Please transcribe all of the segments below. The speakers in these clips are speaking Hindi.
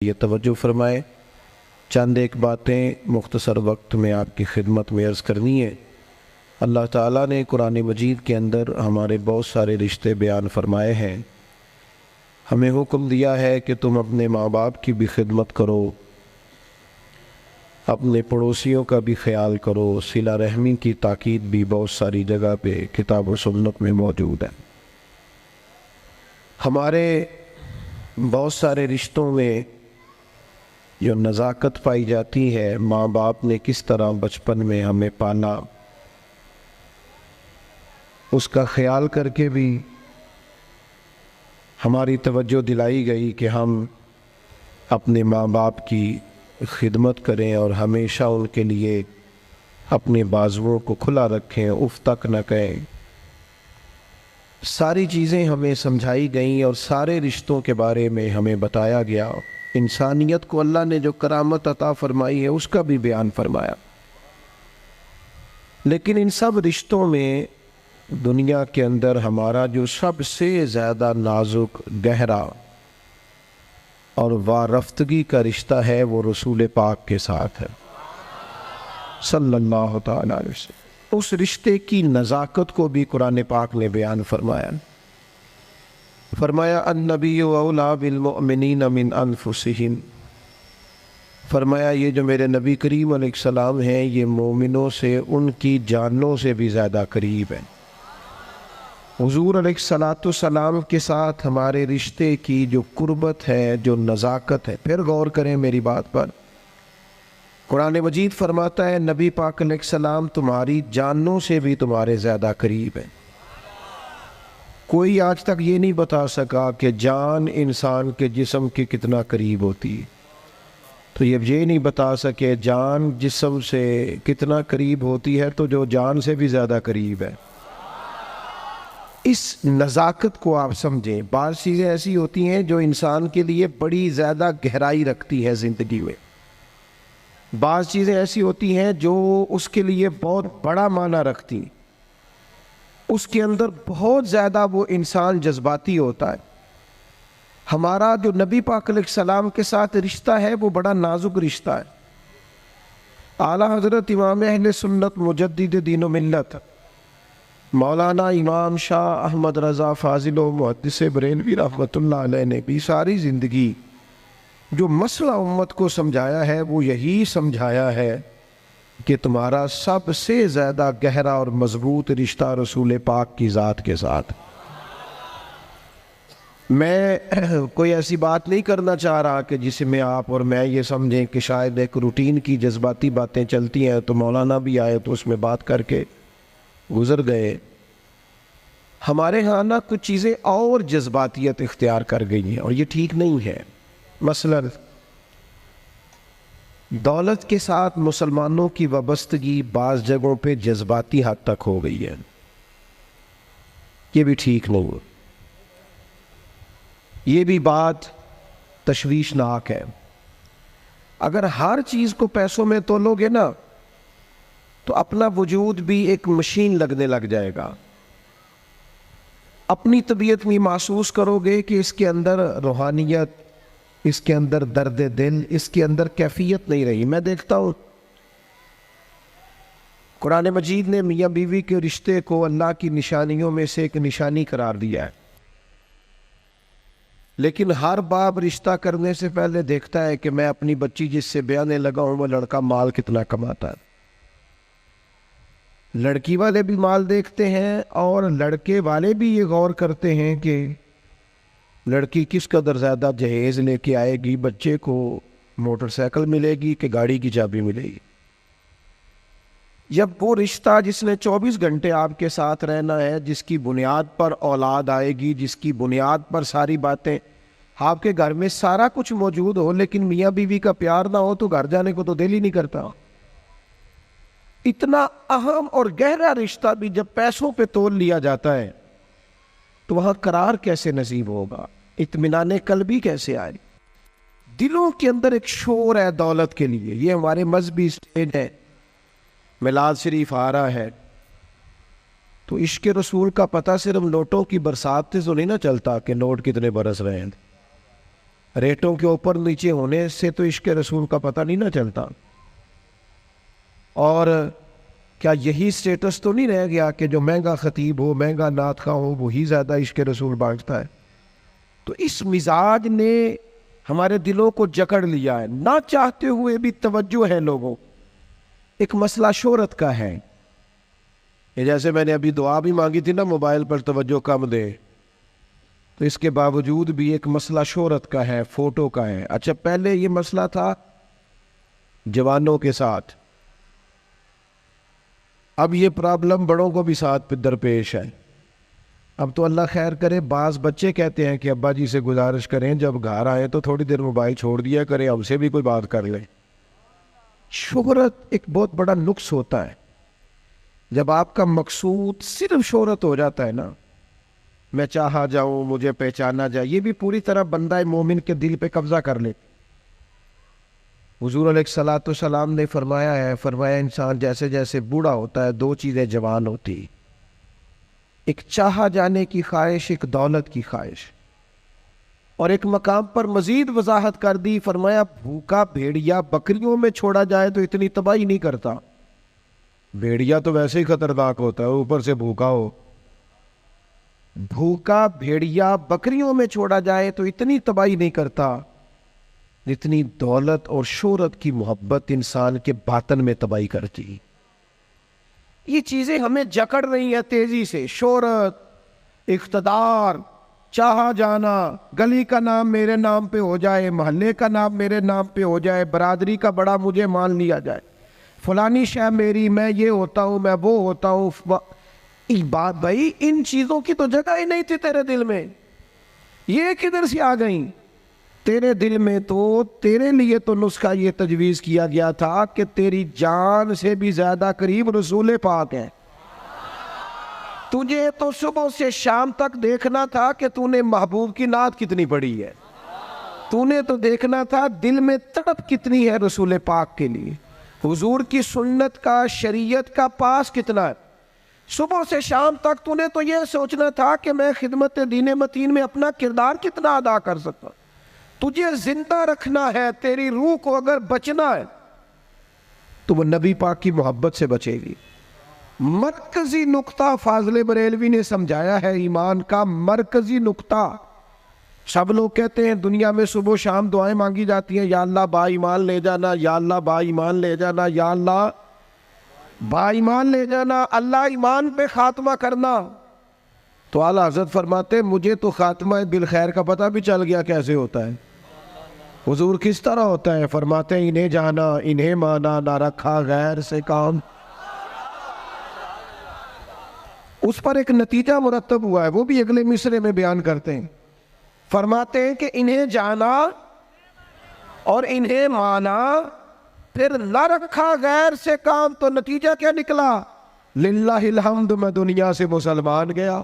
ये तवज्जो फरमाएँ। चंद एक बातें मुख्तसर वक्त में आपकी खिदमत में अर्ज़ करनी है। अल्लाह ताला ने कुरान मजीद के अंदर हमारे बहुत सारे रिश्ते बयान फरमाए हैं। हमें हुक्म दिया है कि तुम अपने माँ बाप की भी खिदमत करो, अपने पड़ोसियों का भी ख्याल करो। सिला रहमी की ताकीद भी बहुत सारी जगह पे किताब और सुन्नत में मौजूद है। हमारे बहुत सारे रिश्तों में जो नज़ाकत पाई जाती है, माँ बाप ने किस तरह बचपन में हमें पाला, उसका ख्याल करके भी हमारी तवज्जो दिलाई गई कि हम अपने माँ बाप की खिदमत करें और हमेशा उनके लिए अपने बाजुओं को खुला रखें, उफ तक न कहें। सारी चीज़ें हमें समझाई गईं और सारे रिश्तों के बारे में हमें बताया गया। इंसानियत को अल्लाह ने जो करामत अता फरमाई है उसका भी बयान फरमाया। लेकिन इन सब रिश्तों में दुनिया के अंदर हमारा जो सबसे ज़्यादा नाजुक, गहरा और वारफ्तगी का रिश्ता है वो रसूल पाक के साथ है सल्लल्लाहु तआला अलैहि वसल्लम। उस रिश्ते की नज़ाकत को भी कुरान पाक ने बयान फरमाया अन्नबिय्यु औला बिल मुमिनीन मिन अनफुसिहिम। फरमाया ये जो मेरे नबी करीम अलैहिस्सलाम हैं ये मोमिनों से उनकी जानों से भी ज़्यादा करीब हैं। हुज़ूर अलैहिस्सलाम के साथ हमारे रिश्ते की जो कुर्बत है, जो नज़ाकत है, फिर गौर करें मेरी बात पर। कुरान मजीद फरमाता है नबी पाक अलैहिस्सलाम तुम्हारी जानों से भी तुम्हारे ज़्यादा करीब है। कोई आज तक ये नहीं बता सका कि जान इंसान के जिस्म के कितना करीब होती है, तो ये नहीं बता सके जान जिस्म से कितना करीब होती है, तो जो जान से भी ज़्यादा करीब है। इस नज़ाकत को आप समझें। बाज़ चीज़ें ऐसी होती हैं जो इंसान के लिए बड़ी ज़्यादा गहराई रखती है ज़िंदगी में, बाज़ चीज़ें ऐसी होती हैं जो उसके लिए बहुत बड़ा माना रखती, उसके अंदर बहुत ज़्यादा वो इंसान जज्बाती होता है। हमारा जो नबी पाक अलैहिस्सलाम के साथ रिश्ता है वो बड़ा नाजुक रिश्ता है। आला हज़रत इमाम अहले सुन्नत मुजद्दिद दीन व मिल्लत मौलाना इमाम शाह अहमद रज़ा फ़ाज़िल व मुहद्दिस बरेलवी रहमतुल्लाह अलैह ने भी सारी ज़िंदगी जो मसला उम्मत को समझाया है वो यही समझाया है कि तुम्हारा सबसे ज़्यादा गहरा और मजबूत रिश्ता रसूल पाक की ज़ात के साथ। मैं कोई ऐसी बात नहीं करना चाह रहा कि जिसमें आप और मैं ये समझें कि शायद एक रूटीन की जज्बाती बातें चलती हैं तो मौलाना भी आए तो उसमें बात करके गुज़र गए। हमारे यहाँ ना कुछ चीज़ें और जज्बातियत इख्तियार कर गई हैं और ये ठीक नहीं है। मसलन दौलत के साथ मुसलमानों की वाबस्तगी बाज़ जगहों पे जज्बाती हद तक हो गई है, ये भी ठीक नहीं। ये भी बात तशवीशनाक है। अगर हर चीज़ को पैसों में तोलोगे ना तो अपना वजूद भी एक मशीन लगने लग जाएगा। अपनी तबीयत में महसूस करोगे कि इसके अंदर रूहानियत, इसके अंदर दर्द दिल, इसके अंदर कैफियत नहीं रही। मैं देखता हूँ कुरान मजीद ने मियाँ बीवी के रिश्ते को अल्लाह की निशानियों में से एक निशानी करार दिया है, लेकिन हर बाप रिश्ता करने से पहले देखता है कि मैं अपनी बच्ची जिससे ब्याने लगा हूँ वो लड़का माल कितना कमाता है। लड़की वाले भी माल देखते हैं और लड़के वाले भी ये गौर करते हैं कि लड़की किस कदर ज़्यादा जहेज़ लेके आएगी, बच्चे को मोटरसाइकिल मिलेगी कि गाड़ी की चाबी मिलेगी। जब वो रिश्ता जिसने 24 घंटे आपके साथ रहना है, जिसकी बुनियाद पर औलाद आएगी, जिसकी बुनियाद पर सारी बातें, आपके घर में सारा कुछ मौजूद हो लेकिन मियाँ बीवी का प्यार ना हो तो घर जाने को तो दिल ही नहीं करता। इतना अहम और गहरा रिश्ता भी जब पैसों पे तोल लिया जाता है तो वहां करार कैसे नसीब होगा, इत्मीनान कल्बी कैसे आए। दिलों के अंदर एक शोर है दौलत के लिए। ये हमारे मजहबी स्टेट है, मिलाद शरीफ आ रहा है तो इश्क रसूल का पता सिर्फ नोटों की बरसात से तो नहीं ना चलता कि नोट कितने बरस रहे हैं। रेटों के ऊपर नीचे होने से तो इश्क रसूल का पता नहीं ना चलता। और क्या यही स्टेटस तो नहीं रह गया कि जो महंगा खतीब हो, महंगा नात खा हो, वही ज़्यादा इश्क रसूल बांटता है। तो इस मिजाज ने हमारे दिलों को जकड़ लिया है, ना चाहते हुए भी तवज्जो है लोगों। एक मसला शोहरत का है, ये जैसे मैंने अभी दुआ भी मांगी थी ना मोबाइल पर तवज्जो कम दे, तो इसके बावजूद भी एक मसला शोहरत का है, फोटो का है। अच्छा, पहले ये मसला था जवानों के साथ, अब ये प्रॉब्लम बड़ों को भी साथ दरपेश है। अब तो अल्लाह खैर करे, बाज बच्चे कहते हैं कि अब्बा जी से गुजारिश करें जब घर आए तो थोड़ी देर मोबाइल छोड़ दिया करें, हमसे भी कोई बात कर ले। शोहरत एक बहुत बड़ा नुक्स होता है। जब आपका मकसूद सिर्फ शोहरत हो जाता है ना, मैं चाहा जाऊं, मुझे पहचाना जाए, ये भी पूरी तरह बंदा मोमिन के दिल पे कब्जा कर ले। हुजूर अलैहिस्सलाम ने फरमाया है, फरमाया इंसान जैसे जैसे बूढ़ा होता है दो चीज़ें जवान होती, एक चाहा जाने की ख्वाहिश, एक दौलत की ख्वाहिश। और एक मकाम पर मजीद वजाहत कर दी, फरमाया भूखा भेड़िया बकरियों में छोड़ा जाए तो इतनी तबाही नहीं करता। भेड़िया तो वैसे ही खतरनाक होता है, ऊपर से भूखा हो। भूखा भेड़िया बकरियों में छोड़ा जाए तो इतनी तबाही नहीं करता जितनी दौलत और शोहरत की मोहब्बत इंसान के बातन में तबाही करती। ये चीजें हमें जकड़ रही है तेजी से। शोहरत, इख्तदार, चाहा जाना, गली का नाम मेरे नाम पे हो जाए, मोहल्ले का नाम मेरे नाम पे हो जाए, बरादरी का बड़ा मुझे मान लिया जाए, फलानी शय मेरी, मैं ये होता हूँ, मैं वो होता हूँ। बात भाई, इन चीजों की तो जगह ही नहीं थी तेरे दिल में, ये किधर से आ गई तेरे दिल में? तो तेरे लिए तो नुस्खा ये तजवीज़ किया गया था कि तेरी जान से भी ज्यादा करीब रसूल पाक है। तुझे तो सुबह से शाम तक देखना था कि तूने महबूब की नात कितनी पढ़ी है, तूने तो देखना था दिल में तड़प कितनी है रसूल पाक के लिए, हुजूर की सुन्नत का, शरीयत का पास कितना है। सुबह से शाम तक तूने तो ये सोचना था कि मैं खिदमत दीन मतीन में अपना किरदार कितना अदा कर सकता। तुझे जिंदा रखना है, तेरी रूह को अगर बचना है तो वो नबी पाक की मोहब्बत से बचेगी। मरकजी नुक्ता फाजले बरेलवी ने समझाया है, ईमान का मरकजी नुक्ता। सब लोग कहते हैं दुनिया में सुबह शाम दुआएं मांगी जाती हैं, या अल्लाह बा ईमान ले जाना, या अल्लाह बा ईमान ले जाना, या अल्लाह बा ईमान ले जाना, अल्लाह ईमान पे खात्मा करना। तो आला हज़रत फरमाते मुझे तो खात्मा बिल खैर का पता भी चल गया कैसे होता है। हुजूर किस तरह होता है? फरमाते इन्हें जाना, इन्हें माना, ना रखा गैर से काम। उस पर एक नतीजा मुरतब हुआ है, वो भी अगले मिसरे में बयान करते हैं। फरमाते हैं कि इन्हें जाना और इन्हें माना, फिर न रखा गैर से काम, तो नतीजा क्या निकला? लिल्लाहिल हम्द, मैं दुनिया से मुसलमान गया।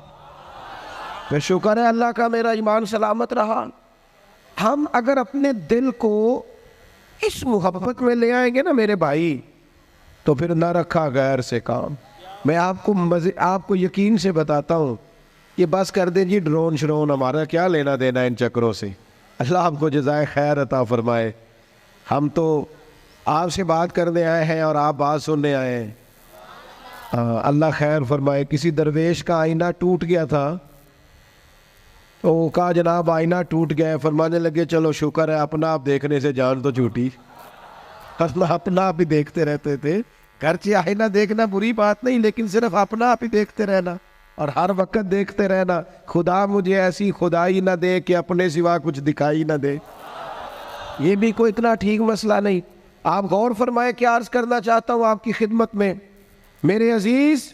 फिर शुक्र है अल्लाह का, मेरा ईमान सलामत रहा। हम अगर अपने दिल को इस मोहब्बत में ले आएंगे ना मेरे भाई, तो फिर ना रखा गैर से काम। मैं आपको यकीन से बताता हूँ, ये बस कर दे जी ड्रोन श्रोन, हमारा क्या लेना देना इन चक्रों से। अल्लाह हमको जज़ाए खैर अता फरमाए। हम तो आपसे बात करने आए हैं और आप बात सुनने आए हैं। अल्लाह खैर फरमाए। किसी दरवेश का आईना टूट गया था, तो कहा जनाब आईना टूट गया। फरमाने लगे चलो शुक्र है, अपना आप देखने से जान तो छूटी। अपना आप ही देखते रहते थे। घर से आईना देखना बुरी बात नहीं, लेकिन सिर्फ अपना आप ही देखते रहना और हर वक्त देखते रहना। खुदा मुझे ऐसी खुदाई ना दे कि अपने सिवा कुछ दिखाई ना दे, ये भी कोई इतना ठीक मसला नहीं। आप गौर फरमाए, क्या अर्ज करना चाहता हूँ आपकी खिदमत में मेरे अजीज।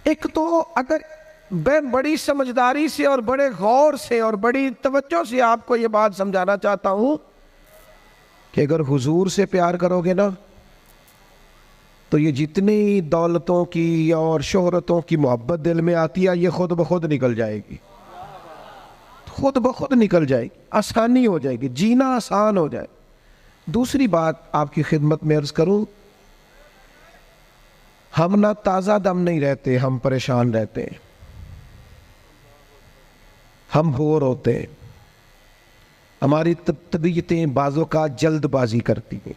एक तो अगर मैं बड़ी समझदारी से और बड़े गौर से और बड़ी तवज्जो से आपको ये बात समझाना चाहता हूँ कि अगर हुजूर से प्यार करोगे ना, तो ये जितनी दौलतों की और शोहरतों की मोहब्बत दिल में आती है, ये खुद ब खुद निकल जाएगी, खुद ब खुद निकल जाएगी, आसानी हो जाएगी, जीना आसान हो जाए। दूसरी बात आपकी खिदमत में अर्ज करूं, हम ना ताज़ा दम नहीं रहते, हम परेशान रहते हैं, हम बोर होते हैं। हमारी तबीयतें बाज़ोकात जल्दबाजी करती हैं,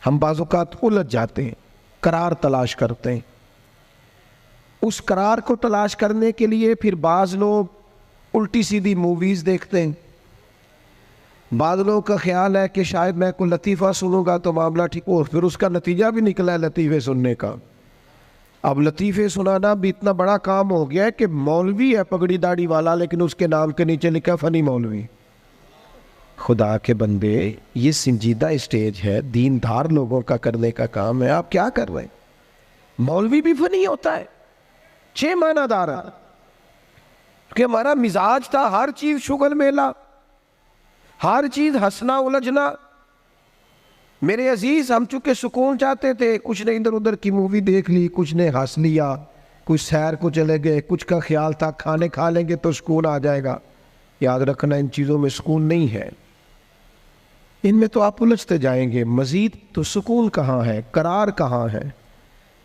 हम बाज़ोकात उलझ जाते हैं, करार तलाश करते हैं। उस करार को तलाश करने के लिए फिर बाज़ लोग उल्टी सीधी मूवीज़ देखते हैं। बाज़ लोगों का ख्याल है कि शायद मैं कोई लतीफ़ा सुनूंगा तो मामला ठीक हो, फिर उसका नतीजा भी निकला है लतीफ़े सुनने का। अब लतीफ़े सुनाना भी इतना बड़ा काम हो गया है कि मौलवी है पगड़ी दाढ़ी वाला, लेकिन उसके नाम के नीचे लिखा फ़नी मौलवी। खुदा के बंदे, ये संजीदा स्टेज है, दीनदार लोगों का करने का काम है, आप क्या कर रहे हैं? मौलवी भी फनी होता है, 6 मानादार है कि हमारा मिजाज था हर चीज शुगल मेला, हर चीज हंसना उलझना। मेरे अजीज, हम चूंकि सुकून चाहते थे, कुछ ने इधर उधर की मूवी देख ली, कुछ ने हंस लिया, कुछ सैर को चले गए, कुछ का ख्याल था खाने खा लेंगे तो सुकून आ जाएगा। याद रखना, इन चीज़ों में सुकून नहीं है, इनमें तो आप उलझते जाएंगे। मजीद तो सुकून कहाँ है, करार कहाँ है?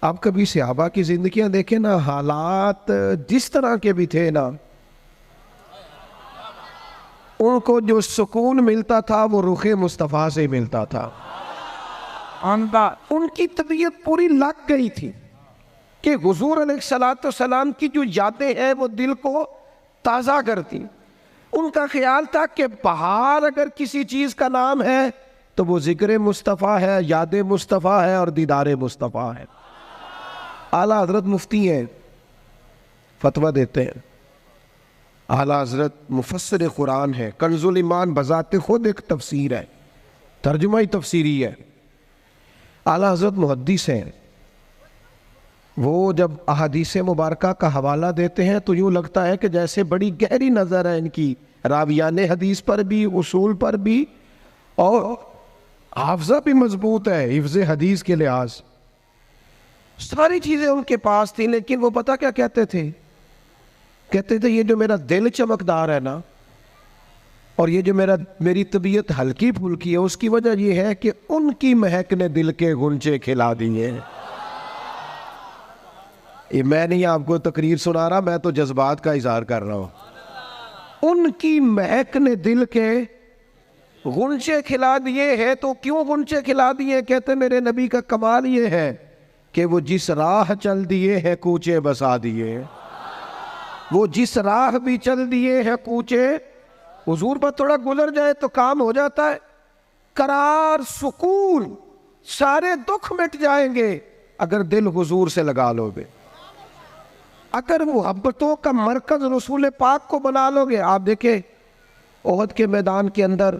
आप कभी सहाबा की जिंदगियां देखें ना, हालात जिस तरह के भी थे ना, उनको जो सुकून मिलता था वो रुखे मुस्तफ़ा से मिलता था। उनकी तबीयत पूरी लग गई थी कि हुजूर अलैहिस्सलाम की जो यादें हैं वो दिल को ताज़ा करती। उनका ख्याल था कि बाहर अगर किसी चीज़ का नाम है तो वो ज़िक्र मुस्तफ़ा है, याद मुस्तफ़ा है और दीदार मुस्तफ़ा है। आला हज़रत मुफ्ती हैं, फतवा देते हैं। आला हज़रत मुफस्सिर कुरान है, कंजुल ईमान बज़ाते खुद एक तफसीर है, तर्जुमा ही तफसीरी है। आला हज़रत मुहद्दिस हैं, वो जब अहादीस मुबारका का हवाला देते हैं तो यूँ लगता है कि जैसे बड़ी गहरी नज़र है इनकी, रावियान हदीस पर भी, उसूल पर भी, और हाफ़ज़ा भी मजबूत है हिफ्ज़ हदीस के लिहाज। सारी चीज़ें उनके पास थी, लेकिन वो पता क्या कहते थे? कहते थे ये जो मेरा दिल चमकदार है ना, और ये जो मेरी तबीयत हल्की फुल्की है, उसकी वजह ये है कि उनकी महक ने दिल के गुंचे खिला दिए। ये मैं नहीं आपको तकरीर सुना रहा, मैं तो जज्बात का इजहार कर रहा हूं। उनकी महक ने दिल के गुंचे खिला दिए हैं। तो क्यों गुंचे खिला दिए? कहते मेरे नबी का कमाल ये है कि वो जिस राह चल दिए हैं कूचे बसा दिए। वो जिस राह भी चल दिए हैं कूचे, हुजूर पर थोड़ा गुजर जाए तो काम हो जाता है। करार, सुकून, सारे दुख मिट जाएंगे अगर दिल हुजूर से लगा लोगे, अगर मुहब्बतों का मरकज रसूल पाक को बना लोगे। आप देखें ओहद के मैदान के अंदर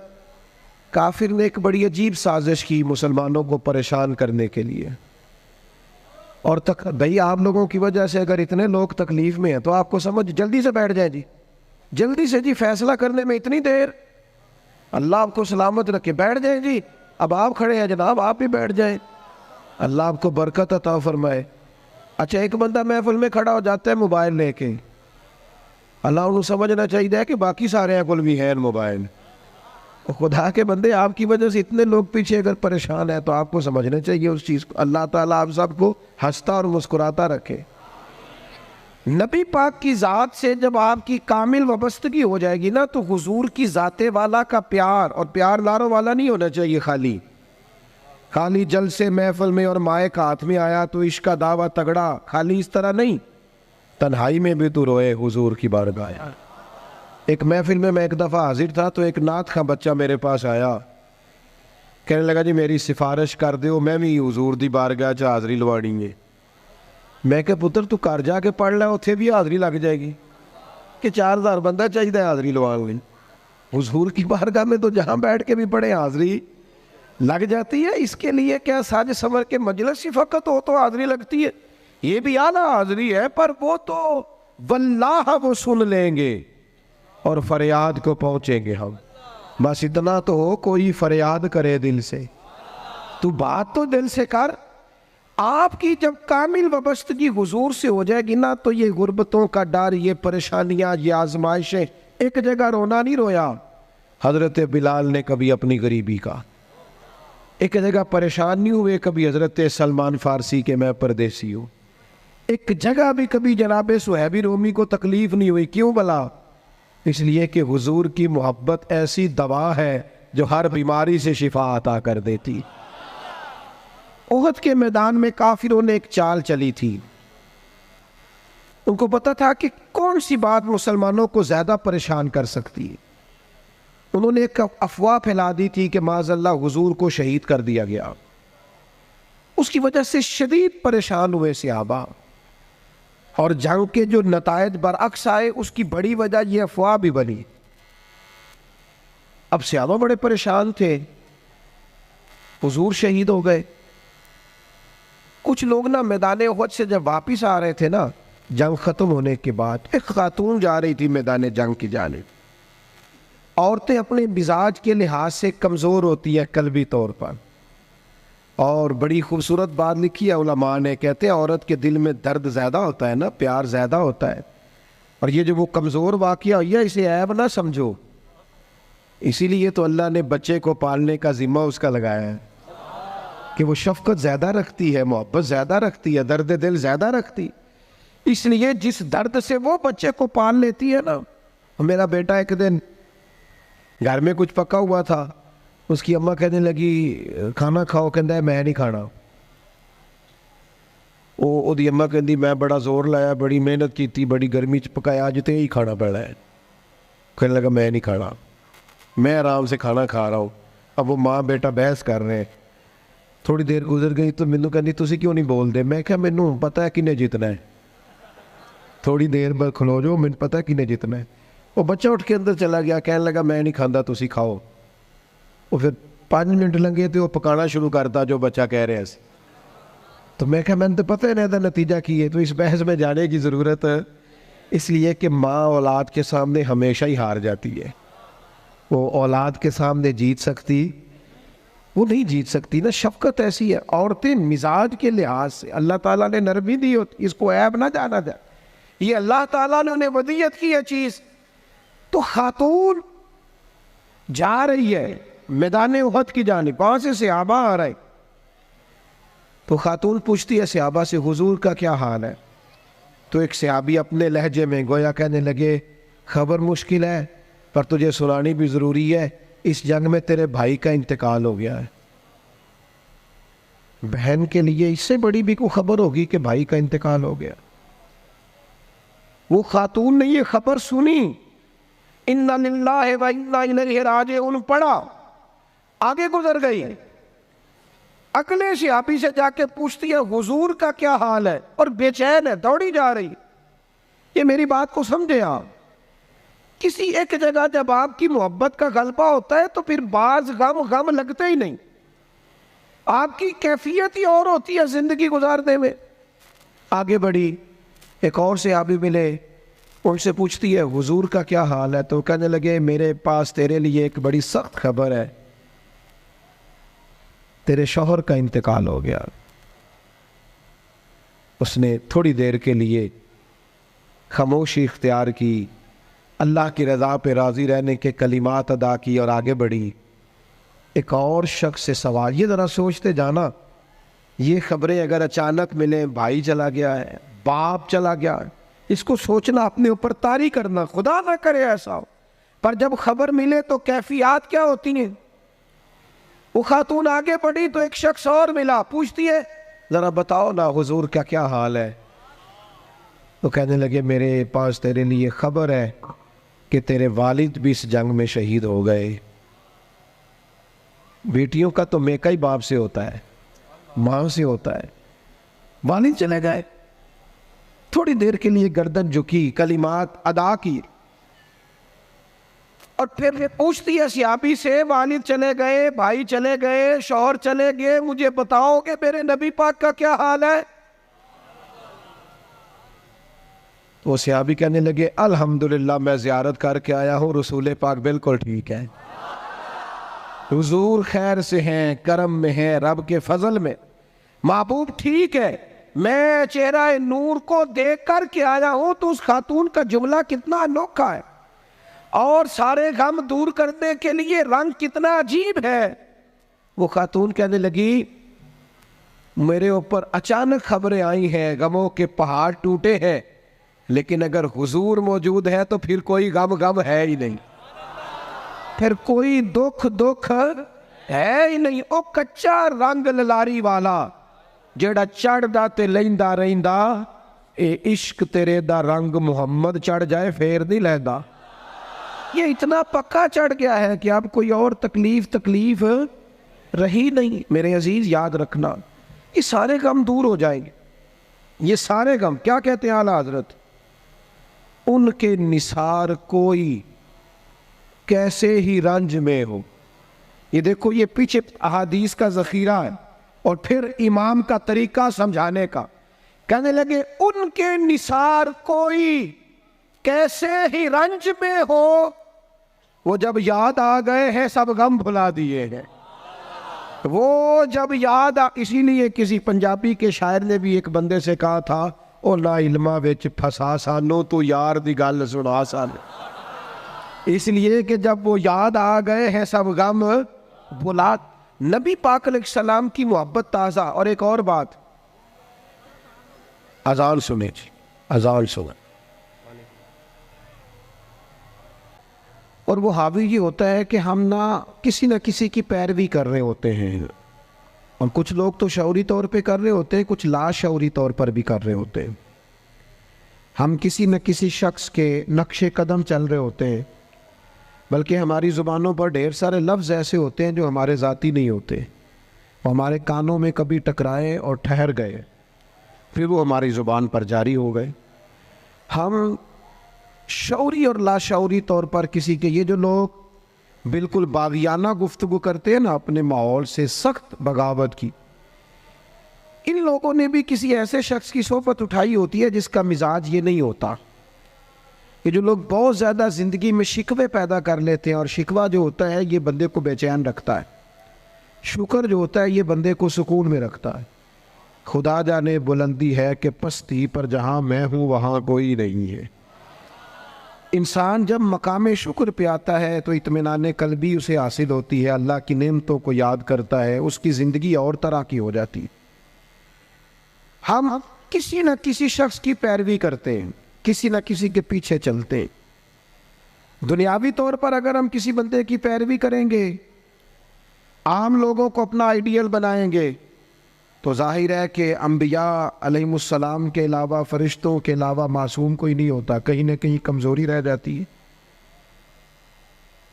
काफिर ने एक बड़ी अजीब साजिश की मुसलमानों को परेशान करने के लिए, और तक भाई आप लोगों की वजह से अगर इतने लोग तकलीफ में हैं तो आपको समझ जल्दी से बैठ जाए जी, जल्दी से जी, फैसला करने में इतनी देर, अल्लाह आपको सलामत रखे, बैठ जाए जी। अब आप खड़े हैं जनाब, आप भी बैठ जाए, अल्लाह आपको बरकत अता फरमाए। अच्छा, एक बंदा महफिल में खड़ा हो जाता है मोबाइल लेके, अल्लाह उन्हें समझना चाहिए कि बाकी सारे कुल भी हैं मोबाइल। खुदा के बंदे, आपकी वजह से इतने लोग पीछे अगर परेशान है तो आपको समझना चाहिए उस चीज़ को। अल्लाह ताला आप सबको हंसता और मुस्कुराता रखे। नबी पाक की ज़ात से जब आपकी कामिल वाबस्तगी हो जाएगी ना, तो हुजूर की ज़ाते वाला का प्यार, और प्यार लारो वाला नहीं होना चाहिए खाली जल से महफिल में और मायक हाथ में आया तो इश्क का दावा तगड़ा, खाली इस तरह नहीं, तन्हाई में भी तो रोए हुजूर की बारगाह। एक महफिल में मैं एक दफ़ा हाजिर था तो एक नात का बच्चा मेरे पास आया, कहने लगा जी मेरी सिफारिश कर दो, मैं भी हुजूर दी बारगाह च हाज़री लवानी है। मैं क्या पुत्र तू घर जाके पढ़ लै, उत्थे भी हाज़री लग जाएगी कि 4000 बंदा चाहिए हाज़री लवाने। हुजूर की बारगाह में तो जहाँ बैठ के भी पढ़े हाज़री लग जाती है। इसके लिए क्या साज संवर के मजलिस ही फ़कत हो तो हाज़री लगती है? ये भी आला हाज़री है, पर वो तो वल्लाह वो सुन लेंगे और फरियाद को पहुँचेंगे हम। बस इतना तो हो, कोई फरियाद करे दिल से, तू बात तो दिल से कर। आपकी जब कामिल वाबस्तगी हुजूर से हो जाएगी ना, तो ये गुर्बतों का डर, ये परेशानियाँ, ये आजमाइशें, एक जगह रोना नहीं रोया हज़रत बिलाल ने कभी अपनी गरीबी का, एक जगह परेशान नहीं हुए कभी हज़रत सलमान फ़ारसी के मैं परदेसी हूँ, एक जगह भी कभी जनाब सुहैबी रोमी को तकलीफ़ नहीं हुई। क्यों भला? इसलिए कि हुजूर की मोहब्बत ऐसी दवा है जो हर बीमारी से शिफा अता कर देती। ओहद के मैदान में काफिरों ने एक चाल चली थी। उनको पता था कि कौन सी बात मुसलमानों को ज्यादा परेशान कर सकती है। उन्होंने एक अफवाह फैला दी थी कि माज़अल्लाह हुजूर को शहीद कर दिया गया। उसकी वजह से शदीद परेशान हुए सहाबा, और जंग के जो नतायज बरअक्स आए उसकी बड़ी वजह यह अफवाह भी बनी। अब सहाबा बड़े परेशान थे, हुजूर शहीद हो गए। कुछ लोग ना मैदान उहद से जब वापिस आ रहे थे ना, जंग खत्म होने के बाद, एक खातून जा रही थी मैदान जंग की जानिब। औरतें अपने मिजाज के लिहाज से कमज़ोर होती है कल्बी तौर पर, और बड़ी खूबसूरत बात लिखी है उलमा ने, कहते हैं औरत के दिल में दर्द ज़्यादा होता है ना, प्यार ज़्यादा होता है, और ये जो वो कमज़ोर वाक़या हुआ इसे ऐब ना समझो। इसीलिए तो अल्लाह ने बच्चे को पालने का ज़िम्मा उसका लगाया है कि वो शफ़क़त ज़्यादा रखती है, मोहब्बत ज़्यादा रखती है, दर्द दिल ज़्यादा रखती। इसलिए जिस दर्द से वो बच्चे को पाल लेती है ना। मेरा बेटा एक दिन घर में कुछ पका हुआ था, उसकी अम्मा कहने लगी खाना खाओ, कहता है मैं नहीं खाना। ओदी अम्मा कहती मैं बड़ा जोर लाया, बड़ी मेहनत की थी, बड़ी गर्मी च पकाया, अज तो यही खाना पड़ा है। कहने लगा मैं नहीं खाना, मैं आराम से खाना खा रहा हूँ। अब वो माँ बेटा बहस कर रहे हैं। थोड़ी देर गुजर गई तो मैनू कहती तुसी क्यों नहीं बोलते। मैं क्या मैनू पता है किन्ने जितना है, थोड़ी देर बाद खलो जाओ, मैनू पता है किन्ने जितना है। वो बच्चा उठ के अंदर चला गया, कहने लगा मैं नहीं खाता, तुसी खाओ। वो फिर 5 मिनट लगे तो वो पकाना शुरू करता जो बच्चा कह रहे हैं। तो मैं क्या मैंने तो पता है ना नतीजा की है, तो इस बहस में जाने की ज़रूरत है। इसलिए कि माँ औलाद के सामने हमेशा ही हार जाती है। वो औलाद के सामने जीत सकती, वो नहीं जीत सकती ना। शफकत ऐसी है। औरतें मिजाज के लिहाज से अल्लाह ताला ने नरमी दी होती, इसको ऐब ना जाना जाए, ये अल्लाह ताला ने उन्हें वदियत की है चीज़। तो खातून जा रही है मैदान उहद की जानिब, वहां से सहाबा आ रहे। तो खातून पूछती है सहाबा से हुजूर का क्या हाल है। तो एक सहाबी अपने लहजे में गोया कहने लगे खबर मुश्किल है पर तुझे सुनानी भी ज़रूरी है, इस जंग में तेरे भाई का इंतकाल हो गया है। बहन के लिए इससे बड़ी भी कोई खबर होगी कि भाई का इंतकाल हो गया। वो खातून ने ये खबर सुनी, इन्ना लिल्लाहि व इन्ना इलैहि राजिऊन पढ़ा, आगे गुजर गई। अगले सहाबी से जाके पूछती है हुजूर का क्या हाल है, और बेचैन है, दौड़ी जा रही। ये मेरी बात को समझे आप। किसी एक जगह जब आपकी मोहब्बत का गलबा होता है तो फिर बाज गम लगते ही नहीं। आपकी कैफियत ही और होती है जिंदगी गुजारने में। आगे बढ़ी, एक और सहाबी मिले, उनसे पूछती है हुजूर का क्या हाल है। तो कहने लगे मेरे पास तेरे लिए एक बड़ी सख्त खबर है, तेरे शौहर का इंतकाल हो गया। उसने थोड़ी देर के लिए खामोशी इख्तियार की, अल्लाह की रज़ा पे राज़ी रहने के कलिमात अदा की और आगे बढ़ी। एक और शख्स से सवाल, ये ज़रा सोचते जाना, ये खबरें अगर अचानक मिले, भाई चला गया है, बाप चला गया है, इसको सोचना, अपने ऊपर तारी करना, खुदा ना करे ऐसा हो। पर जब खबर मिले तो कैफियत क्या होती है। वो खातून आगे बढ़ी तो एक शख्स और मिला, पूछती है ज़रा बताओ ना हुजूर का क्या हाल है। तो कहने लगे मेरे पास तेरे लिए खबर है कि तेरे वालिद भी इस जंग में शहीद हो गए। बेटियों का तो मेका ही बाप से होता है, माँ से होता है। वालिद चले गए। थोड़ी देर के लिए गर्दन झुकी, कलिमात अदा की, और फिर पूछती है सहाबी से वालिद चले गए, भाई चले गए, शौहर चले गए, मुझे बताओ कि मेरे नबी पाक का क्या हाल है। तो वो सहाबी कहने लगे अल्हम्दुलिल्लाह मैं ज़ियारत करके आया हूँ, रसूल पाक बिल्कुल ठीक है, हुजूर खैर से हैं, करम में हैं, रब के फजल में, महबूब ठीक है। मैं चेहरा नूर को देख कर के आया हूँ। तो उस खातून का जुमला कितना अनोखा है, और सारे गम दूर करने के लिए रंग कितना अजीब है। वो खातून कहने लगी मेरे ऊपर अचानक खबरें आई हैं, गमों के पहाड़ टूटे हैं, लेकिन अगर हुजूर मौजूद है तो फिर कोई गम गम है ही नहीं, फिर कोई दुख दुख है ही नहीं। ओ कच्चा रंग ललारी वाला जेड़ा चढ़दा ते लैंदा रहिंदा, ए इश्क तेरे दा रंग मुहम्मद चढ़ जाए फिर नहीं लैंदा। ये इतना पक्का चढ़ गया है कि अब कोई और तकलीफ रही नहीं। मेरे अजीज याद रखना, ये सारे गम दूर हो जाएंगे। ये सारे गम क्या कहते हैं आला हजरत, उनके निसार कोई कैसे ही रंज में हो। ये देखो, ये पीछे अहादीस का जखीरा है और फिर इमाम का तरीका समझाने का। कहने लगे उनके निसार कोई कैसे ही रंज में हो, वो जब याद आ गए हैं सब गम भुला दिए हैं। वो जब याद इसीलिए किसी पंजाबी के शायर ने भी एक बंदे से कहा था, ओ ना इल्मा विच फसा सानू तू यार दी गल सुना सानू। इसलिए कि जब वो याद आ गए हैं सब गम भुला। नबी पाक अलैहिस्सलाम की मोहब्बत ताज़ा। और एक और बात, अजान सुने जी, अजान सुने। और वो हावी ये होता है कि हम ना किसी की पैरवी कर रहे होते हैं, और कुछ लोग तो शऊरी तौर पे कर रहे होते हैं, कुछ लाशऊरी तौर पर भी कर रहे होते हैं। हम किसी न किसी शख्स के नक्शे कदम चल रहे होते हैं, बल्कि हमारी ज़ुबानों पर ढेर सारे लफ्ज़ ऐसे होते हैं जो हमारे ज़ाती नहीं होते, वो हमारे कानों में कभी टकराए और ठहर गए, फिर वो हमारी ज़ुबान पर जारी हो गए। हम शऊरी और लाशऊरी तौर पर किसी के, ये जो लोग बिल्कुल बागियाना गुफ्तगू करते हैं ना अपने माहौल से, सख्त बगावत की, इन लोगों ने भी किसी ऐसे शख्स की सोबत उठाई होती है जिसका मिजाज ये नहीं होता। ये जो लोग बहुत ज़्यादा ज़िंदगी में शिकवे पैदा कर लेते हैं, और शिकवा जो होता है ये बंदे को बेचैन रखता है, शुक्र जो होता है ये बंदे को सुकून में रखता है। खुदा जाने बुलंदी है कि पस्ती पर जहाँ मैं हूँ वहाँ कोई नहीं है। इंसान जब मकाम शुक्र पे आता है तो इत्मीनान कल्बी उसे हासिल होती है, अल्लाह की नेमतों को याद करता है, उसकी ज़िंदगी और तरह की हो जाती है। हम किसी न किसी शख्स की पैरवी करते हैं, किसी न किसी के पीछे चलते हैं। दुनियावी तौर पर अगर हम किसी बंदे की पैरवी करेंगे, आम लोगों को अपना आइडियल बनाएंगे, तो जाहिर है कि अंबिया अलैहिमुस्सलाम के अलावा, फरिश्तों के अलावा मासूम कोई नहीं होता, कहीं ना कहीं कमज़ोरी रह जाती है।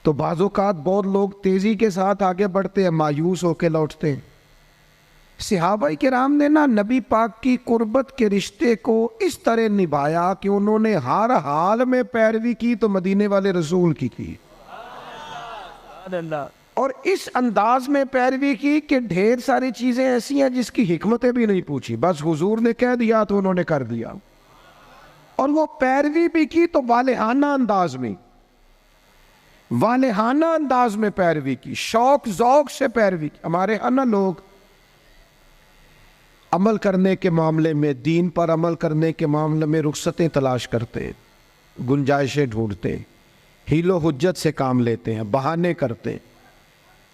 तो बाज़-औक़ात बहुत लोग तेज़ी के साथ आगे बढ़ते हैं, मायूस होकर लौटते हैं। सहाबा किराम ने ना नबी पाक की कुर्बत के रिश्ते को इस तरह निभाया कि उन्होंने हर हाल में पैरवी की तो मदीने वाले रसूल की और इस अंदाज में पैरवी की कि ढेर सारी चीज़ें ऐसी हैं जिसकी हिकमतें भी नहीं पूछी, बस हुजूर ने कह दिया तो उन्होंने कर दिया। और वो पैरवी भी की तो वालेहाना अंदाज में, वालेहाना अंदाज में पैरवी की, शौक ज़ौक से पैरवी की। हमारे यहाँ ना लोग अमल करने के मामले में, दीन पर अमल करने के मामले में रुखसतें तलाश करते, गुंजाइशें ढूंढते, हीलो हुज्जत से काम लेते हैं, बहाने करते,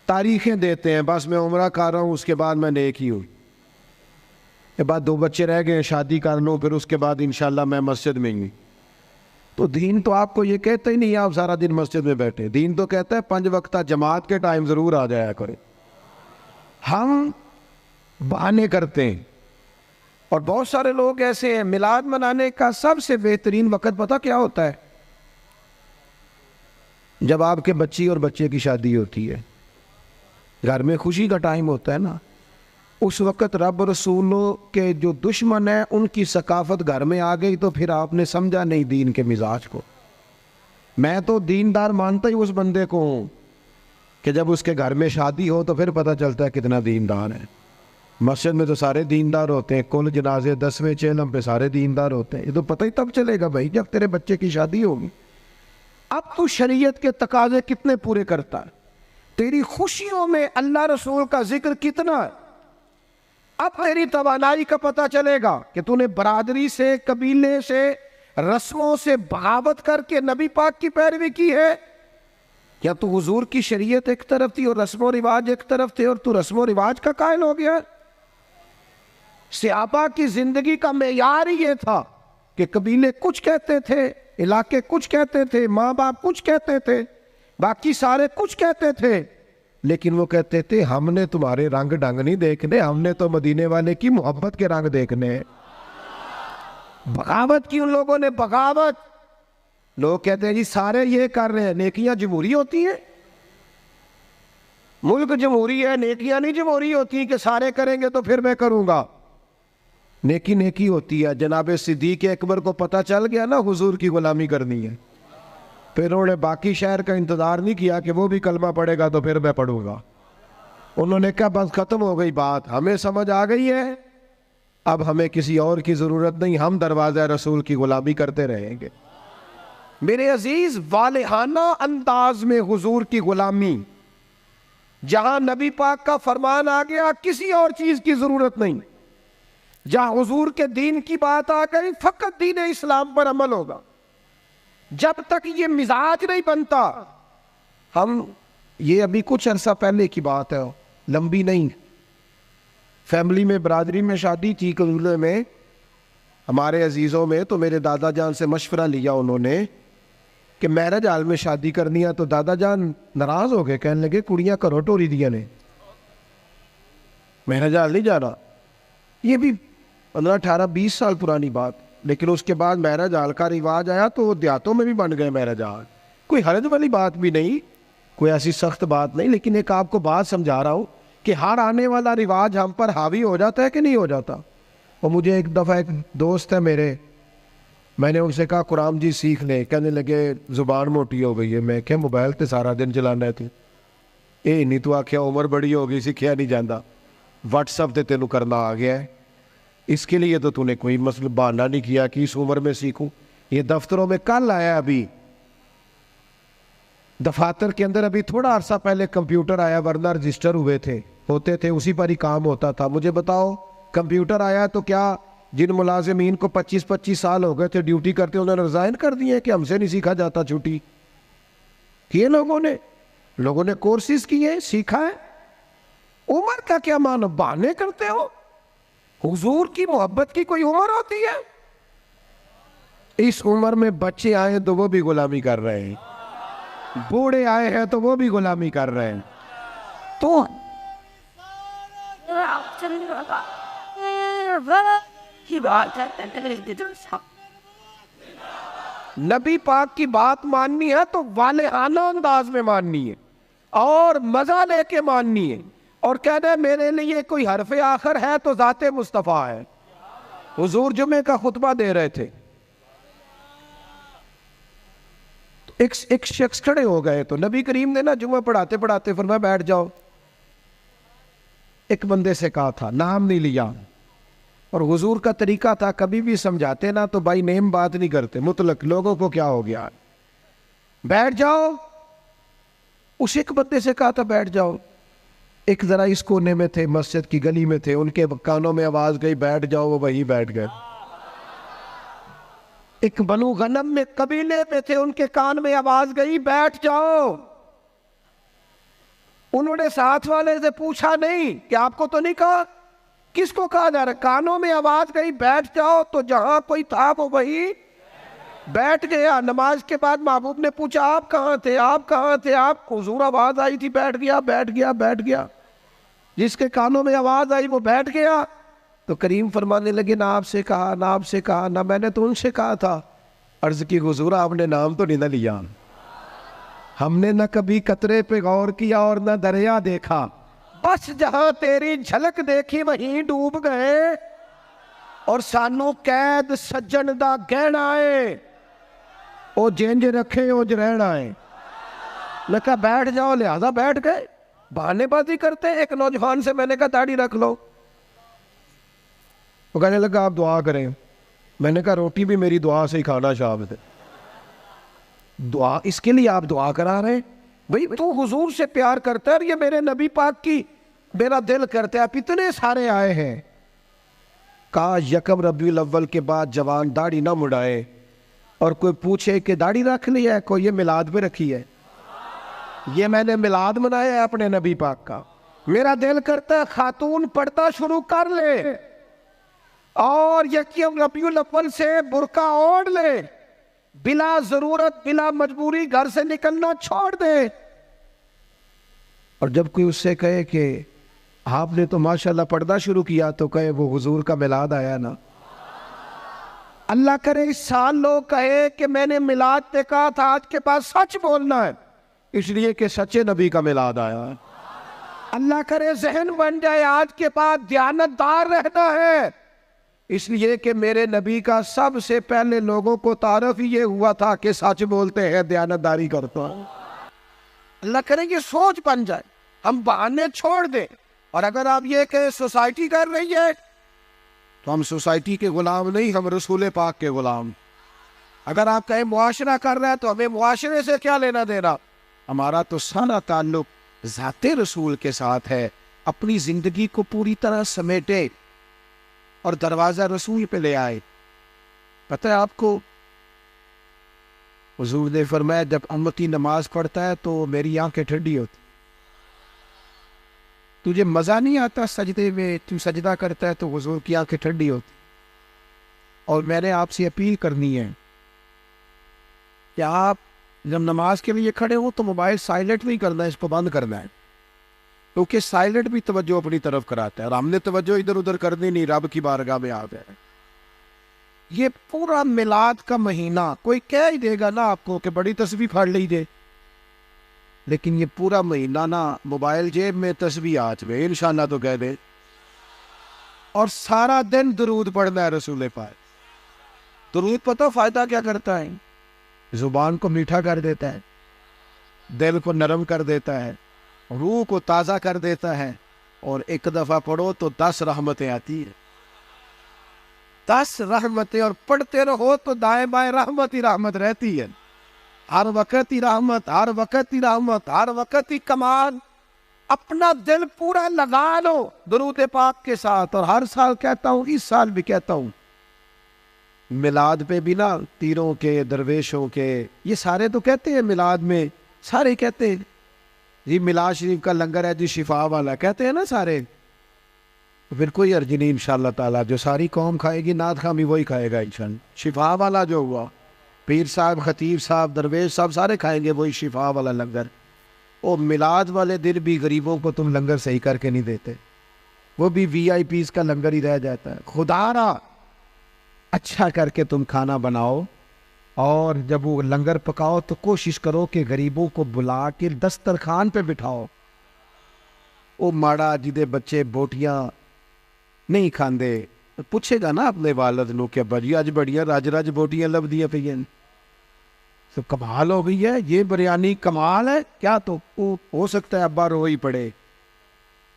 तारीखें देते हैं, बस मैं उम्रा कर रहा हूँ उसके बाद मैं नेक ही हूँ, के बाद 2 बच्चे रह गए शादी कर लूँ, फिर उसके बाद इंशाल्लाह मैं मस्जिद में ही। तो दीन तो आपको ये कहता ही नहीं आप सारा दिन मस्जिद में बैठे, दीन तो कहता है 5 वक्ता जमात के टाइम ज़रूर आ जाया करें। हम बहाने करते हैं। और बहुत सारे लोग ऐसे हैं, मिलाद मनाने का सबसे बेहतरीन वक़्त पता क्या होता है? जब आपके बच्ची और बच्चे की शादी होती है, घर में खुशी का टाइम होता है ना, उस वक़्त रब रसूलों के जो दुश्मन है उनकी सकाफत घर में आ गई, तो फिर आपने समझा नहीं दीन के मिजाज को। मैं तो दीनदार मानता ही उस बंदे को हूँ कि जब उसके घर में शादी हो तो फिर पता चलता है कितना दीनदार है। मस्जिद में तो सारे दीनदार होते हैं, कुल जनाजे 10वें चेलम पे सारे दीनदार होते हैं। ये तो पता ही तब चलेगा भाई जब तेरे बच्चे की शादी होगी। अब तू शरीयत के तकाजे कितने पूरे करता है, तेरी खुशियों में अल्लाह रसूल का जिक्र कितना है। अब तेरी तवानाई का पता चलेगा कि तूने बरादरी से, कबीले से, रस्मों से बगावत करके नबी पाक की पैरवी की है, या तू हुजूर की शरीयत एक तरफ थी और रस्मों रिवाज एक तरफ थे और तू रस्मों रिवाज का कायल हो गया। सहाबा की जिंदगी का मेयार ही ये था कि कबीले कुछ कहते थे, इलाके कुछ कहते थे, माँ बाप कुछ कहते थे, बाकी सारे कुछ कहते थे, लेकिन वो कहते थे हमने तुम्हारे रंग ढंग नहीं देखने, हमने तो मदीने वाले की मोहब्बत के रंग देखने हैं। बगावत की उन लोगों ने, बगावत। लोग कहते हैं जी सारे ये कर रहे हैं, नेकियां जमहूरी होती हैं? मुल्क जमहूरी है, नेकियां नहीं जमहूरी होती कि सारे करेंगे तो फिर मैं करूंगा। नेकी नेकी होती है। जनाब सिद्दीक अकबर को पता चल गया ना हुजूर की गुलामी करनी है, फिर उन्होंने बाकी शहर का इंतजार नहीं किया कि वो भी कलमा पढ़ेगा तो फिर मैं पढ़ूंगा। उन्होंने कहा बस खत्म हो गई बात, हमें समझ आ गई है, अब हमें किसी और की जरूरत नहीं, हम दरवाज़ा रसूल की गुलामी करते रहेंगे। मेरे अजीज, वालिहाना अंदाज में हुजूर की गुलामी, जहां नबी पाक का फरमान आ गया किसी और चीज की जरूरत नहीं, जहां हुजूर के दीन की बात आ गई फकत दीन इस्लाम पर अमल होगा। जब तक ये मिजाज नहीं बनता, हम, ये अभी कुछ अरसा पहले की बात है, लंबी नहीं, फैमिली में, बरादरी में शादी थी कबीले में हमारे अजीज़ों में, तो मेरे दादा जान से मशवरा लिया उन्होंने कि मैरिज हाल में शादी करनी है। तो दादा जान नाराज हो गए, कहने लगे कुड़ियाँ घरों टोरी दिया ने, मैरिज हाल नहीं जाना। ये भी 15-18-20 साल पुरानी बात। लेकिन उसके बाद मैरिज हाल का रिवाज आया तो देहातों में भी बन गए मैरिज हाल। कोई हरज वाली बात भी नहीं, कोई ऐसी सख्त बात नहीं, लेकिन एक आपको बात समझा रहा हूँ कि हर आने वाला रिवाज हम पर हावी हो जाता है कि नहीं हो जाता। और मुझे एक दफ़ा एक दोस्त है मेरे, मैंने उनसे कहा कुरान जी सीख ले, कहने लगे ज़ुबान मोटी हो गई है। मैं क्या मोबाइल तो सारा दिन चलाना है तू, ये नहीं तू आख्या उम्र बड़ी हो गई सीखिया नहीं जाता, व्हाट्सअप ते तेनू करना आ गया है, इसके लिए तो तूने कोई मतलब बहाना नहीं किया कि इस उम्र में सीखूं। ये दफ्तरों में कल आया, अभी दफातर के अंदर अभी थोड़ा अरसा पहले कंप्यूटर आया, वरना रजिस्टर हुए थे, होते थे, उसी पर ही काम होता था। मुझे बताओ कंप्यूटर आया तो क्या जिन मुलाजिमीन को 25-25 साल हो गए थे ड्यूटी करते, उन्होंने रिजाइन कर दिए कि हमसे नहीं सीखा जाता, छुट्टी किए लोगों ने कोर्सेज किए, सीखा है। उम्र का क्या मानो, बहाने करते हो। हुजूर की मोहब्बत की कोई उम्र होती है? इस उम्र में बच्चे आए तो वो भी गुलामी कर रहे हैं, बूढ़े आए हैं तो वो भी गुलामी कर रहे हैं। तो नबी पाक की बात माननी है तो वालेहाना अंदाज में माननी है और मजा लेके माननी है, और कहना है मेरे लिए कोई हरफ आखिर है तो ज़ाते मुस्तफ़ा है। हुजूर जुमे का खुतबा दे रहे थे, एक शख्स खड़े हो गए, तो नबी करीम ने ना जुमा पढ़ाते पढ़ाते फरमाया बैठ जाओ। एक बंदे से कहा था, नाम नहीं लिया, और हुजूर का तरीका था कभी भी समझाते ना तो भाई नेम बात नहीं करते, मुतलक लोगों को क्या हो गया, बैठ जाओ। उस एक बंदे से कहा था बैठ जाओ, एक जरा इस कोने में थे, मस्जिद की गली में थे, उनके कानों में आवाज गई बैठ जाओ, वो वहीं बैठ गए। एक बनु गनम में कबीले में थे, उनके कान में आवाज गई बैठ जाओ। उन्होंने साथ वाले से पूछा नहीं कि आपको तो नहीं कहा, किसको कहा जा रहा, कानों में आवाज गई बैठ जाओ, तो जहां कोई था वो वही बैठ गया। नमाज के बाद महबूब ने पूछा आप कहाँ थे, आप कहाँ थे, आप, हुजूर आवाज आई थी बैठ गया, बैठ गया, बैठ गया। जिसके कानों में आवाज आई वो बैठ गया। तो करीम फरमाने लगे ना आपसे कहा, ना आपसे कहा, ना मैंने तो उनसे कहा था। अर्ज की हुजूर आपने नाम तो नहीं ना लिया, हमने न कभी कतरे पे गौर किया और न दरिया देखा, बस जहां तेरी झलक देखी वहीं डूब गए, और सानू कैद सज्जन दा गहना है, ओ जिंज रखे ओ रहना है। लगा बैठ जाओ, लिहाजा बैठ गए। बहानेबाजी करते। एक नौजवान से मैंने कहा दाढ़ी रख लो, वो कहने लगा आप दुआ करें। मैंने कहा रोटी भी मेरी दुआ से ही खाना शाम से, दुआ इसके लिए आप दुआ करा रहे हैं भाई, तू हुजूर से प्यार करता है और ये मेरे नबी पाक की मेरा दिल करता है। आप इतने सारे आए हैं, कहा यकम रबीउल अव्वल के बाद जवान दाढ़ी ना मुड़ाए और कोई पूछे कि दाढ़ी रख ली है, कोई ये मिलाद पे रखी है, ये मैंने मिलाद मनाया है अपने नबी पाक का। मेरा दिल करता है खातून पर्दा शुरू कर ले, और यकीन रबीउल अव्वल से बुर्का ओढ़ ले, बिला जरूरत बिला मजबूरी घर से निकलना छोड़ दे। और जब कोई उससे कहे कि आपने तो माशाल्लाह पर्दा शुरू किया, तो कहे वो हुजूर का मिलाद आया ना। अल्लाह करे इस साल लोग कहे कि मैंने मिलाद पे कहा था, आज के पास सच बोलना है, इसलिए कि सच्चे नबी का मिलाद आया है। अल्लाह करे जहन बन जाए आज के बाद दयानतदार रहना है, इसलिए कि मेरे नबी का सबसे पहले लोगों को तारफ ही ये हुआ था कि सच बोलते हैं, दयानतदारी करता है। अल्लाह करे ये सोच बन जाए, हम बहाने छोड़ दें। और अगर आप ये कि सोसाइटी कर रही है, तो हम सोसाइटी के गुलाम नहीं, हम रसूल पाक के गुलाम। अगर आप कहें मुआशरा कर रहे हैं, तो हमें मुआशरे से क्या लेना देना, हमारा तो सारा ताल्लुक ज़ाते रसूल के साथ है। अपनी जिंदगी को पूरी तरह समेटे और दरवाजा रसूल पे ले आए। पता है आपको, हुजूर ने फरमाया जब उम्मती नमाज पढ़ता है तो मेरी आंखें ठंडी होती। तुझे मजा नहीं आता सजदे में, तू सजदा करता है तो हुजूर की आंखें ठंडी होती। और मैंने आपसे अपील करनी है कि आप जब नमाज के लिए खड़े हो तो मोबाइल साइलेंट नहीं करना है, इसको बंद करना है, क्योंकि साइलेंट भी तवज्जो अपनी तरफ कराता है और हमने तवज्जो इधर उधर करनी नहीं, रब की बारगाह में आ गए। ये पूरा मिलाद का महीना कोई कह ही देगा ना आपको कि बड़ी तस्बीह पढ़ लीजिए, लेकिन ये पूरा महीना ना मोबाइल जेब में तस्बीह हाथ में, इंशाअल्लाह तो कह दे, और सारा दिन दुरूद पढ़ना है रसूल पाक। दुरूद पता फायदा क्या करता है, जुबान को मीठा कर देता है, दिल को नरम कर देता है, रूह को ताज़ा कर देता है, और एक दफ़ा पढ़ो तो 10 रहमतें आती है, 10 रहमतें, और पढ़ते रहो तो दाएं बाएं रहमत ही रहमत रहती है। हर वक्त ही रहमत, हर वक्त ही रहमत, हर वक्त ही कमाल। अपना दिल पूरा लगा लो दुरूद पाक के साथ। और हर साल कहता हूँ, इस साल भी कहता हूँ, मिलाद पे भी ना तीरों के, दरवेशों के, ये सारे तो कहते हैं मिलाद में, सारे कहते हैं जी मिलाद शरीफ का लंगर है जी शिफा वाला, कहते हैं ना सारे। तो फिर कोई अर्ज नहीं, इंशाअल्लाह ताला जो सारी कौम खाएगी नात खां भी वही खाएगा इंशाअल्लाह। शिफा वाला जो हुआ, पीर साहब, खतीब साहब, दरवेश साहब सारे खाएंगे वही शिफा वाला लंगर। और मिलाद वाले दिन भी गरीबों को तुम लंगर सही करके नहीं देते, वो भी VIPs का लंगर ही रह जाता है। खुदारा अच्छा करके तुम खाना बनाओ, और जब वो लंगर पकाओ तो कोशिश करो कि गरीबों को बुला के दस्तरखान पे बिठाओ। वो माड़ा जिदे बच्चे बोटियां नहीं खाते, तो पूछेगा ना अपने वालद नो कि अब्बा जी अज बड़िया रज रज बोटियां लभदियां पईयां, तो कमाल हो गई है, ये बिरयानी कमाल है क्या। तो हो सकता है अब्बा रो ही पड़े,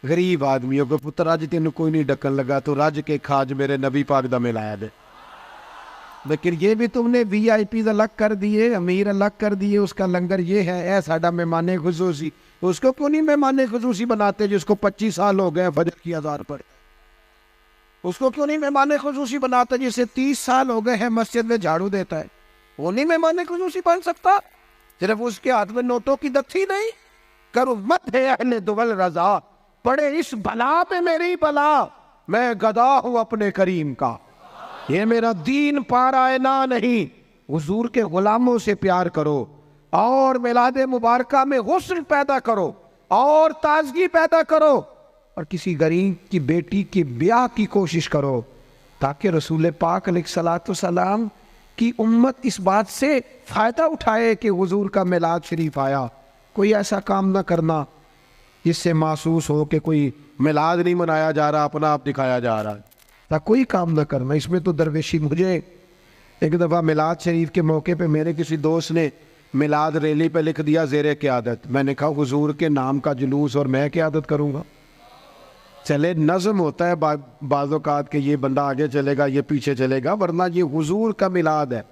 गरीब आदमियों को, पुत्र अज तेन कोई नहीं डकन लगा तो रज के खाज मेरे नबी पाक दा मिलाया दे। लेकिन ये भी तुमने VIPs अलग कर दिए, अमीर अलग कर दिए, उसका लंगर ये है, ऐ साडा मेहमान खुसूसी। उसको क्यों नहीं मेहमान खुसूसी बनाते जिसको 25 साल हो गए फजर की अज़ान पर? उसको क्यों नहीं मेहमान खुसूसी बनाते जिसे 30 साल हो गए हैं मस्जिद में झाड़ू देता है? वो नहीं मेहमान खुसूसी बन सकता? सिर्फ उसके हाथ में नोटों की दफ्ती नहीं, करो मत है अहले दुवल रजा, पड़े इस भला पे मेरी भला, मैं गदा हूं अपने करीम का। ये मेरा दीन पारायना नहीं, हुजूर के गुलामों से प्यार करो, और मिलाद मुबारका में हुस्न पैदा करो, और ताजगी पैदा करो, और किसी गरीब की बेटी की ब्याह की कोशिश करो, ताकि रसूल पाक अलैहिस्सलातु सलाम की उम्मत इस बात से फ़ायदा उठाए कि हुजूर का मिलाद शरीफ आया। कोई ऐसा काम ना करना जिससे महसूस हो कि कोई मिलाद नहीं मनाया जा रहा, अपना आप दिखाया जा रहा है, तो कोई काम ना करना। इसमें तो दरवेशी, मुझे एक दफ़ा मिलाद शरीफ के मौके पे मेरे किसी दोस्त ने मिलाद रैली पे लिख दिया ज़ेरे क़यादत। मैंने कहा हुजूर के नाम का जुलूस और मैं क़यादत करूँगा? चले नज़म होता है बाज़-औक़ात के ये बंदा आगे चलेगा ये पीछे चलेगा, वरना ये हुजूर का मिलाद है।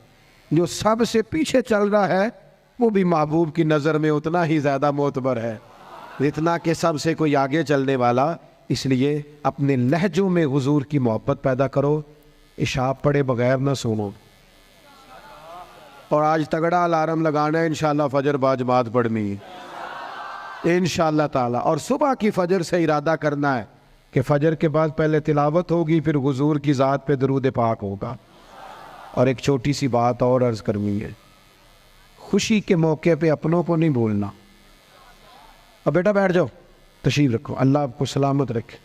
जो सबसे पीछे चल रहा है वो भी महबूब की नज़र में उतना ही ज़्यादा मोतबर है जितना कि सबसे कोई आगे चलने वाला। इसलिए अपने लहजों में हुजूर की मोहब्बत पैदा करो, इशा पढ़े बगैर ना सुनो। और आज तगड़ा अलार्म लगाना है, इंशाअल्लाह फजर बाजमात पढ़नी है इंशाअल्लाह ताला। और सुबह की फजर से इरादा करना है कि फजर के बाद पहले तिलावत होगी, फिर हुजूर की ज़ात पे दरूद पाक होगा। और एक छोटी सी बात और अर्ज़ करनी है, खुशी के मौके पे अपनों को नहीं भूलना। अब बेटा बैठ जाओ, तशरीफ़ रखो, अल्लाह आपको सलामत रखे।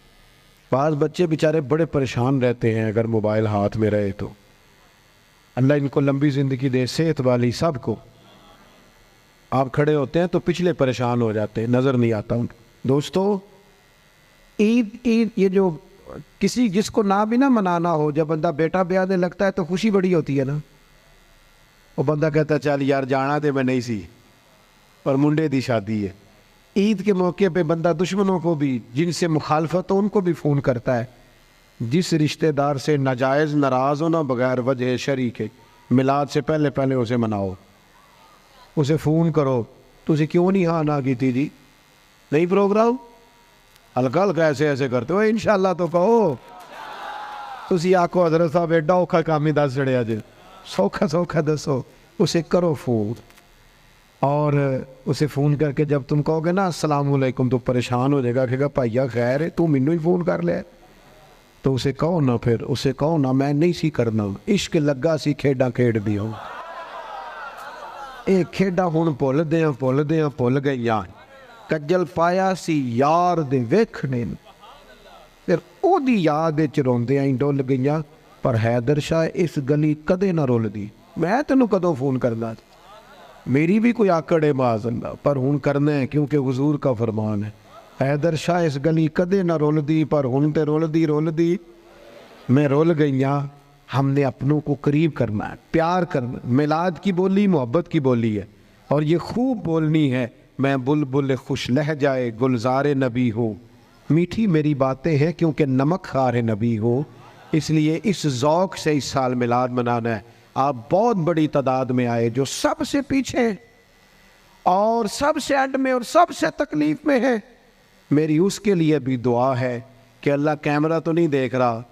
बाज़ बच्चे बेचारे बड़े परेशान रहते हैं अगर मोबाइल हाथ में रहे तो। अल्लाह इनको लंबी ज़िंदगी दे, सेहत वाली सबको। आप खड़े होते हैं तो पिछले परेशान हो जाते हैं, नज़र नहीं आता उनको। दोस्तों, ईद ये जो किसी जिसको ना भी ना मनाना हो, जब बंदा बेटा ब्याहने लगता है तो खुशी बड़ी होती है ना। वो बंदा कहता है चल यार जाना तो मैं नहीं सी, पर मुंडे दी शादी है। ईद के मौके पे बंदा दुश्मनों को भी, जिनसे मुखालफत हो उनको भी फ़ोन करता है। जिस रिश्तेदार से नाजायज़ नाराज़ हो ना, बगैर वजह शरीक है, मिलाद से पहले पहले उसे मनाओ, उसे फ़ोन करो। तुझे क्यों नहीं हाँ ना की थी जी, नहीं प्रोग्राम हल्का हल्का ऐसे ऐसे करते हो, इंशाल्लाह तो कहो। तुसी आखो हज़रत साहब एडा औखा काम ही दस चढ़िया जे, सौखा सौखा दसो। उसे करो फ़ोन, और उसे फ़ोन करके जब तुम कहोगे ना अस्सलाम वालेकुम, तो परेशान हो जाएगा, कहेगा भाइया खैर है, तू मैनू ही फ़ोन कर लिया। तो उसे कहो ना, फिर उसे कहो ना मैं नहीं सी करना, इश्क लगा सी खेडा खेड दियो। ये खेडा हुण भुल गईयां, कज्जल पाया सी यार दे वेखने, फिर ओदी याद च रोंदियां ही डुल गईयां। पर हैदर शाह इस गली कदे ना रुलदी, मैं तेनू कदों फ़ोन करना, मेरी भी कोई आकड़ है माज़अल्लाह, पर हुण करना है क्योंकि हुजूर का फरमान है। हैदर शाह इस गली कदे ना रुलदी, पर हुण ते रुलदी मैं रुल गईयां। हमने अपनों को करीब करना है, प्यार करना। मिलाद की बोली मोहब्बत की बोली है, और ये खूब बोलनी है। मैं बुलबुल खुश लहजाए गुलज़ारे नबी हूँ, मीठी मेरी बातें हैं क्योंकि नमक खारे नबी हो। इसलिए इस ज़ौक़ से इस साल मिलाद मनाना है। आप बहुत बड़ी तादाद में आए, जो सबसे पीछे और सबसे एंड में और सबसे तकलीफ़ में है। मेरी उसके लिए भी दुआ है कि अल्लाह कैमरा तो नहीं देख रहा,